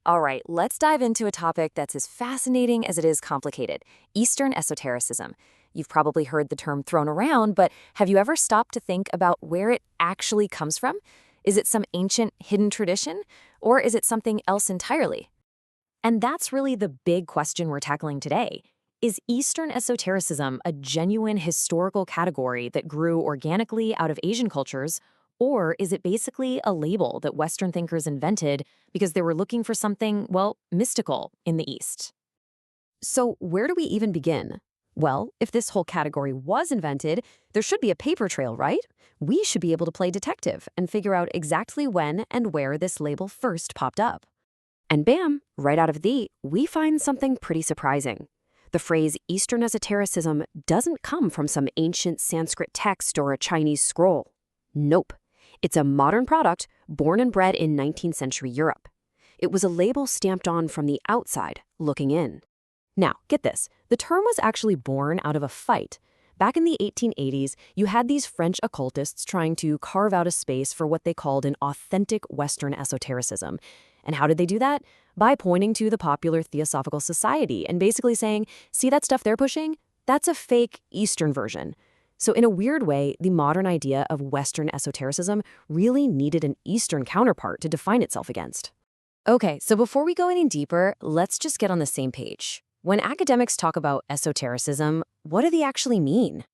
All right, let's dive into a topic that's as fascinating as it is complicated: Eastern esotericism. You've probably heard the term thrown around, but have you ever stopped to think about where it actually comes from? Is it some ancient hidden tradition, or is it something else entirely? And that's really the big question we're tackling today. Is Eastern esotericism a genuine historical category that grew organically out of Asian cultures, or is it basically a label that Western thinkers invented because they were looking for something, well, mystical in the East? So, where do we even begin? Well, if this whole category was invented, there should be a paper trail, right? We should be able to play detective and figure out exactly when and where this label first popped up. And bam, right out of we find something pretty surprising. The phrase Eastern esotericism doesn't come from some ancient Sanskrit text or a Chinese scroll. Nope. It's a modern product born and bred in 19th century Europe. It was a label stamped on from the outside, looking in. Now, get this. The term was actually born out of a fight. Back in the 1880s, you had these French occultists trying to carve out a space for what they called an authentic Western esotericism. And how did they do that? By pointing to the popular Theosophical Society and basically saying, see that stuff they're pushing? That's a fake Eastern version. So in a weird way, the modern idea of Western esotericism really needed an Eastern counterpart to define itself against. Okay, so before we go any deeper, let's just get on the same page. When academics talk about esotericism, what do they actually mean?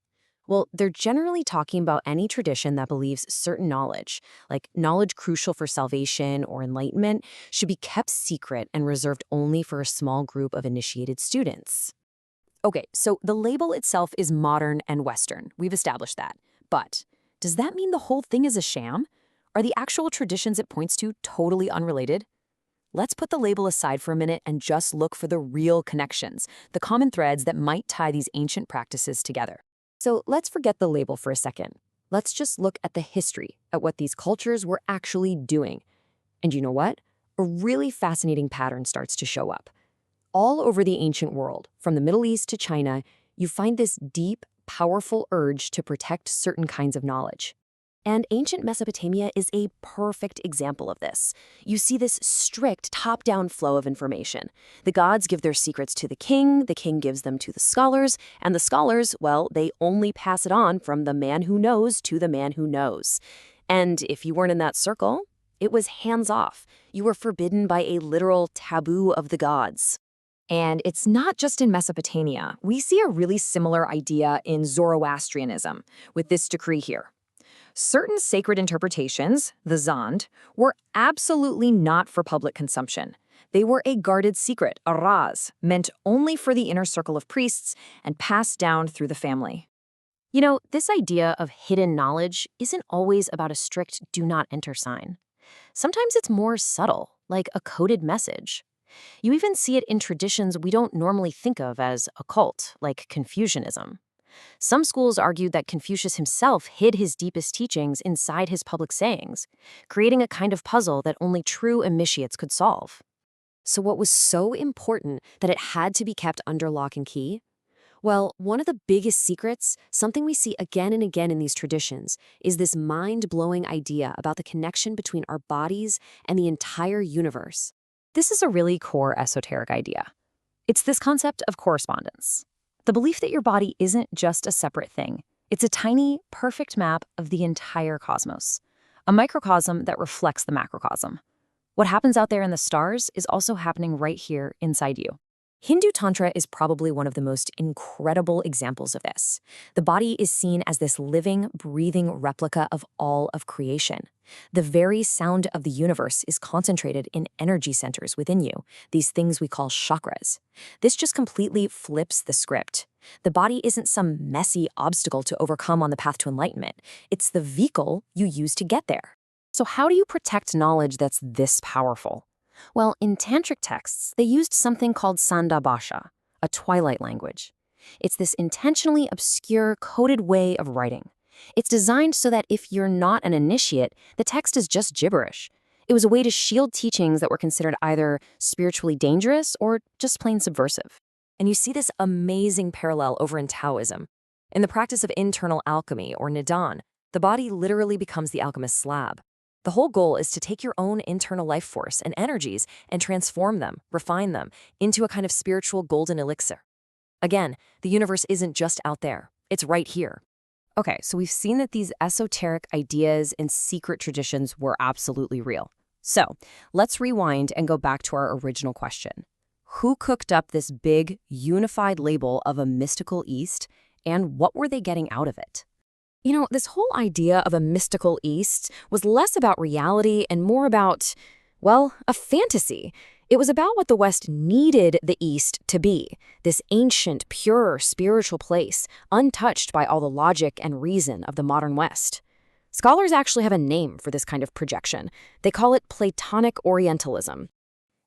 Well, they're generally talking about any tradition that believes certain knowledge, like knowledge crucial for salvation or enlightenment, should be kept secret and reserved only for a small group of initiated students. Okay, so the label itself is modern and Western. We've established that. But does that mean the whole thing is a sham? Are the actual traditions it points to totally unrelated? Let's put the label aside for a minute and just look for the real connections, the common threads that might tie these ancient practices together. So let's forget the label for a second. Let's just look at the history, at what these cultures were actually doing. And you know what? A really fascinating pattern starts to show up. All over the ancient world, from the Middle East to China, you find this deep, powerful urge to protect certain kinds of knowledge. And ancient Mesopotamia is a perfect example of this. You see this strict top-down flow of information. The gods give their secrets to the king gives them to the scholars, and the scholars, well, they only pass it on from the man who knows to the man who knows. And if you weren't in that circle, it was hands-off. You were forbidden by a literal taboo of the gods. And it's not just in Mesopotamia. We see a really similar idea in Zoroastrianism, with this decree here. Certain sacred interpretations, the Zand, were absolutely not for public consumption. They were a guarded secret, a raz, meant only for the inner circle of priests and passed down through the family. You know, this idea of hidden knowledge isn't always about a strict do not enter sign. Sometimes it's more subtle, like a coded message. You even see it in traditions we don't normally think of as occult, like Confucianism. Some schools argued that Confucius himself hid his deepest teachings inside his public sayings, creating a kind of puzzle that only true initiates could solve. So what was so important that it had to be kept under lock and key? Well, one of the biggest secrets, something we see again and again in these traditions, is this mind-blowing idea about the connection between our bodies and the entire universe. This is a really core esoteric idea. It's this concept of correspondence. The belief that your body isn't just a separate thing. It's a tiny, perfect map of the entire cosmos, a microcosm that reflects the macrocosm. What happens out there in the stars is also happening right here inside you. Hindu Tantra is probably one of the most incredible examples of this. The body is seen as this living, breathing replica of all of creation. The very sound of the universe is concentrated in energy centers within you, these things we call chakras. This just completely flips the script. The body isn't some messy obstacle to overcome on the path to enlightenment. It's the vehicle you use to get there. So how do you protect knowledge that's this powerful? Well, in tantric texts, they used something called Sanda Bhasha, a twilight language. It's this intentionally obscure, coded way of writing. It's designed so that if you're not an initiate, the text is just gibberish. It was a way to shield teachings that were considered either spiritually dangerous or just plain subversive. And you see this amazing parallel over in Taoism. In the practice of internal alchemy, or Nidan, the body literally becomes the alchemist's slab. The whole goal is to take your own internal life force and energies and transform them, refine them, into a kind of spiritual golden elixir. Again, the universe isn't just out there, it's right here. Okay, so we've seen that these esoteric ideas and secret traditions were absolutely real. So let's rewind and go back to our original question. Who cooked up this big, unified label of a mystical East, and what were they getting out of it? You know, this whole idea of a mystical East was less about reality and more about, well, a fantasy. It was about what the West needed the East to be, this ancient, pure, spiritual place, untouched by all the logic and reason of the modern West. Scholars actually have a name for this kind of projection. They call it Platonic Orientalism.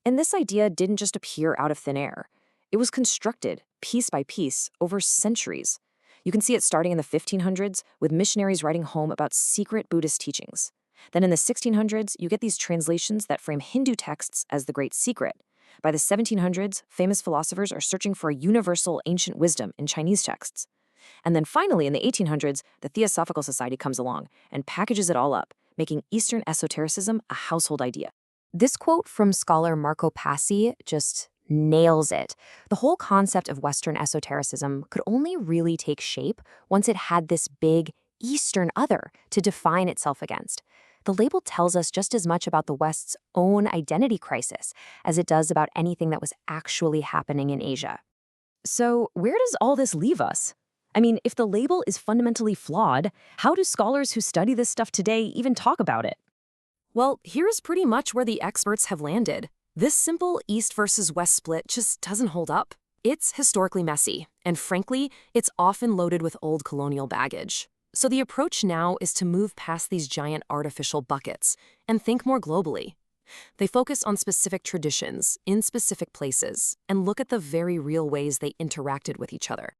And this idea didn't just appear out of thin air. It was constructed, piece by piece, over centuries. You can see it starting in the 1500s with missionaries writing home about secret Buddhist teachings. Then in the 1600s, you get these translations that frame Hindu texts as the Great Secret. By the 1700s, famous philosophers are searching for a universal ancient wisdom in Chinese texts. And then finally, in the 1800s, the Theosophical Society comes along and packages it all up, making Eastern esotericism a household idea. This quote from scholar Marco Passi just nails it. The whole concept of Western esotericism could only really take shape once it had this big Eastern other to define itself against. The label tells us just as much about the West's own identity crisis as it does about anything that was actually happening in Asia. So where does all this leave us? I mean, if the label is fundamentally flawed, how do scholars who study this stuff today even talk about it? Well, here's pretty much where the experts have landed. This simple East versus West split just doesn't hold up. It's historically messy, and frankly, it's often loaded with old colonial baggage. So the approach now is to move past these giant artificial buckets and think more globally. They focus on specific traditions in specific places and look at the very real ways they interacted with each other.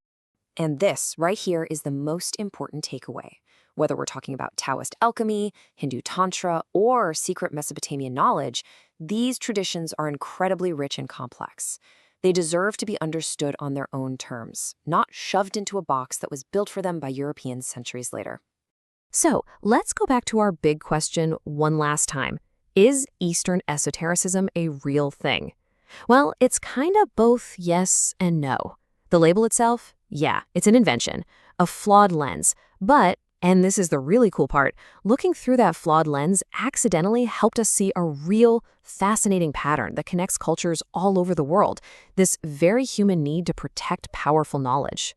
And this right here is the most important takeaway. Whether we're talking about Taoist alchemy, Hindu Tantra, or secret Mesopotamian knowledge, these traditions are incredibly rich and complex. They deserve to be understood on their own terms, not shoved into a box that was built for them by Europeans centuries later. So let's go back to our big question one last time. Is Eastern esotericism a real thing? Well, it's kind of both yes and no. The label itself, yeah, it's an invention, a flawed lens, but and this is the really cool part, looking through that flawed lens accidentally helped us see a real, fascinating pattern that connects cultures all over the world, this very human need to protect powerful knowledge.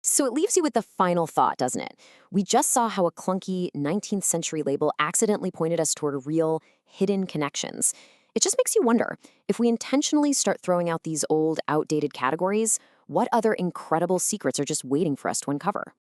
So it leaves you with the final thought, doesn't it? We just saw how a clunky 19th century label accidentally pointed us toward real, hidden connections. It just makes you wonder, if we intentionally start throwing out these old, outdated categories, what other incredible secrets are just waiting for us to uncover?